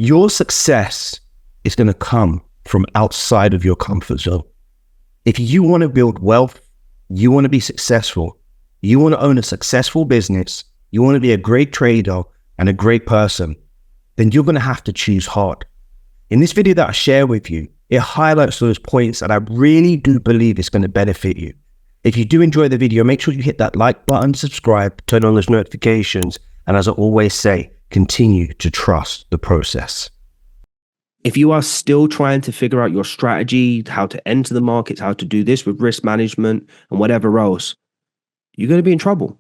Your success is going to come from outside of your comfort zone. If you want to build wealth, you want to be successful, you want to own a successful business, you want to be a great trader and a great person, then you're going to have to choose hard. In this video that I share with you, it highlights those points that I really do believe is going to benefit you. If you do enjoy the video, make sure you hit that like button, subscribe, turn on those notifications, and as I always say, continue to trust the process. If you are still trying to figure out your strategy, how to enter the markets, how to do this with risk management and whatever else, you're going to be in trouble.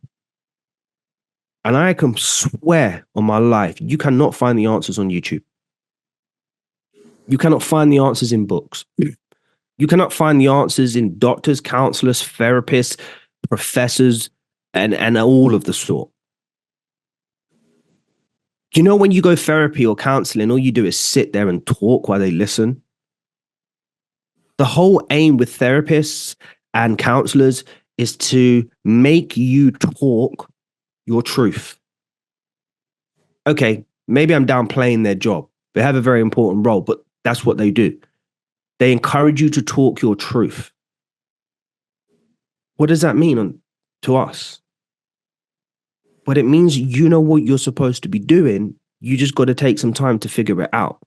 And I can swear on my life, you cannot find the answers on YouTube. You cannot find the answers in books. You cannot find the answers in doctors, counselors, therapists, professors, and all of the sort. Do you know when you go therapy or counseling, all you do is sit there and talk while they listen? The whole aim with therapists and counselors is to make you talk your truth. Okay, maybe I'm downplaying their job. They have a very important role, but that's what they do. They encourage you to talk your truth. What does that mean to us? But it means you know what you're supposed to be doing. You just got to take some time to figure it out.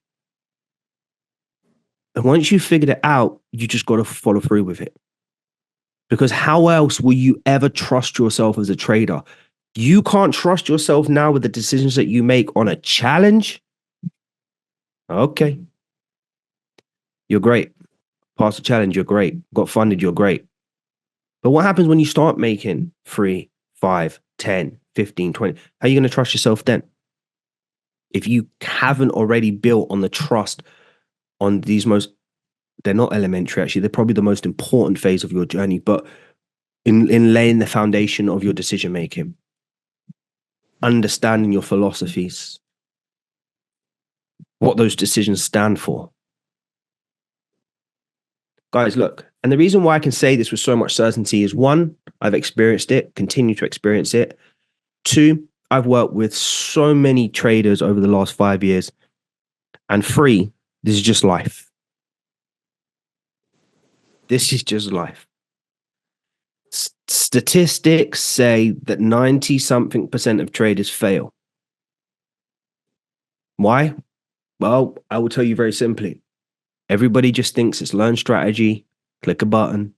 And once you figured it out, you just got to follow through with it. Because how else will you ever trust yourself as a trader? You can't trust yourself now with the decisions that you make on a challenge. Okay. You're great. Pass the challenge, you're great. Got funded, you're great. But what happens when you start making 3, 5, 10, 15, 20? How are you going to trust yourself then? If you haven't already built on the trust on these they're not elementary actually, they're probably the most important phase of your journey, but in laying the foundation of your decision making, understanding your philosophies, what those decisions stand for. Guys, look, and the reason why I can say this with so much certainty is 1, I've experienced it, continue to experience it. 2, I've worked with so many traders over the last 5 years. And 3, this is just life. This is just life. Statistics say that 90-something% of traders fail. Why? Well, I will tell you very simply. Everybody just thinks it's learn strategy, click a button,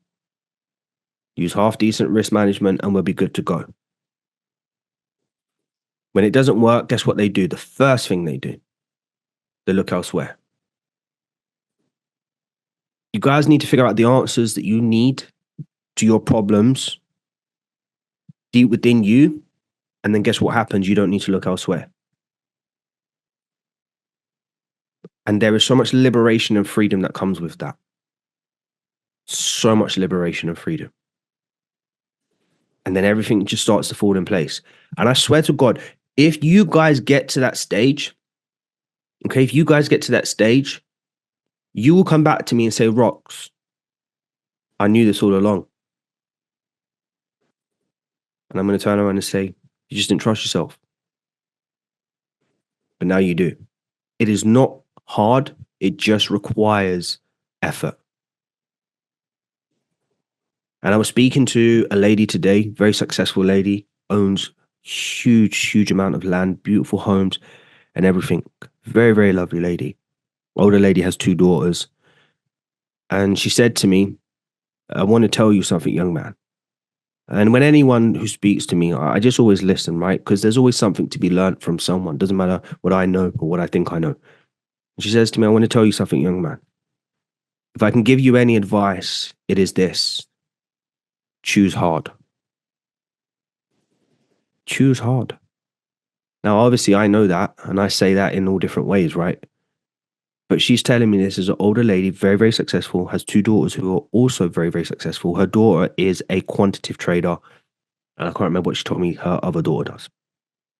use half-decent risk management, and we'll be good to go. When it doesn't work, guess what they do? The first thing they do, they look elsewhere. You guys need to figure out the answers that you need to your problems deep within you, and then guess what happens? You don't need to look elsewhere. And there is so much liberation and freedom that comes with that. So much liberation and freedom. And then everything just starts to fall in place. And I swear to God, if you guys get to that stage, okay, if you guys get to that stage, you will come back to me and say, Rox, I knew this all along. And I'm going to turn around and say, you just didn't trust yourself. But now you do. It is not hard. It just requires effort. And I was speaking to a lady today, very successful lady, owns huge amount of land, beautiful homes and everything. Very, very lovely lady. Older lady, has 2 daughters. And she said to me, I want to tell you something, young man. And when anyone who speaks to me, I just always listen, right? Because there's always something to be learned from someone. Doesn't matter what I know or what I think I know. And she says to me, I want to tell you something, young man. If I can give you any advice, it is this. Choose hard. Choose hard. Now, obviously, I know that, and I say that in all different ways, right? But she's telling me this as an older lady, very, very successful, has 2 daughters who are also very, very successful. Her daughter is a quantitative trader, and I can't remember what she told me her other daughter does.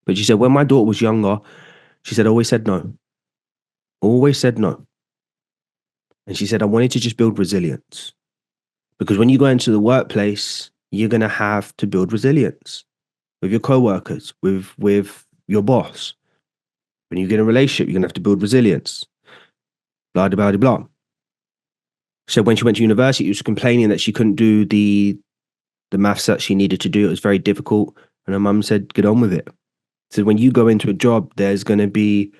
But she said, when my daughter was younger, she said, always said no. Always said no. And she said, I wanted to just build resilience. Because when you go into the workplace, you're going to have to build resilience with your coworkers, with your boss. When you get in a relationship, you're going to have to build resilience. Blah, blah, blah, blah. So when she went to university, she was complaining that she couldn't do the maths that she needed to do. It was very difficult. And her mum said, get on with it. So when you go into a job, there's going to be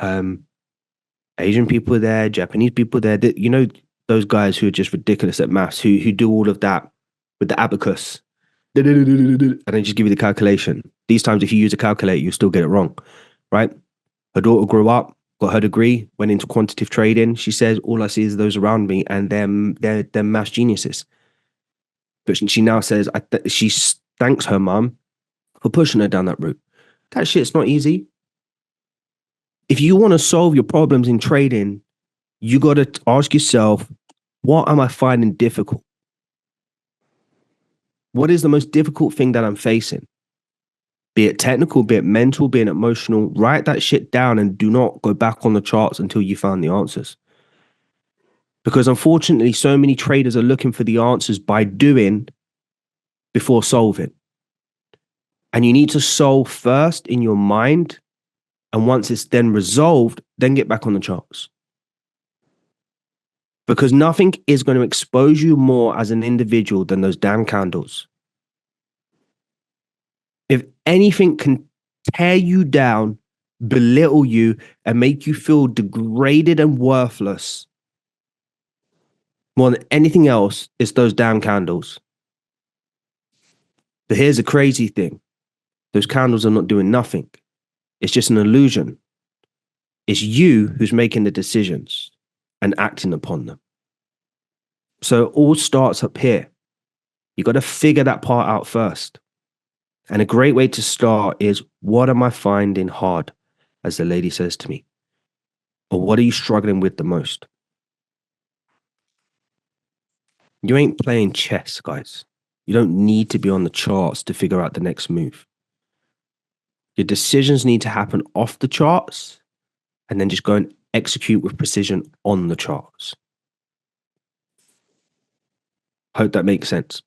Asian people there, Japanese people there. You know, those guys who are just ridiculous at maths, who do all of that with the abacus. And then just give you the calculation. These times, if you use a calculator, you still get it wrong, right? Her daughter grew up, got her degree, went into quantitative trading. She says, all I see is those around me, and they're maths geniuses. But she now says she thanks her mum for pushing her down that route. That shit's not easy. If you want to solve your problems in trading, you got to ask yourself, what am I finding difficult? What is the most difficult thing that I'm facing? Be it technical, be it mental, be it emotional. Write that shit down and do not go back on the charts until you found the answers. Because unfortunately, so many traders are looking for the answers by doing before solving. And you need to solve first in your mind. And once it's then resolved, then get back on the charts. Because nothing is going to expose you more as an individual than those damn candles. If anything can tear you down, belittle you, and make you feel degraded and worthless more than anything else, it's those damn candles. But here's the crazy thing. Those candles are not doing nothing. It's just an illusion. It's you who's making the decisions and acting upon them. So it all starts up here. You got to figure that part out first. And a great way to start is, what am I finding hard, as the lady says to me? Or what are you struggling with the most? You ain't playing chess, guys. You don't need to be on the charts to figure out the next move. Your decisions need to happen off the charts and then just go and execute with precision on the charts. Hope that makes sense.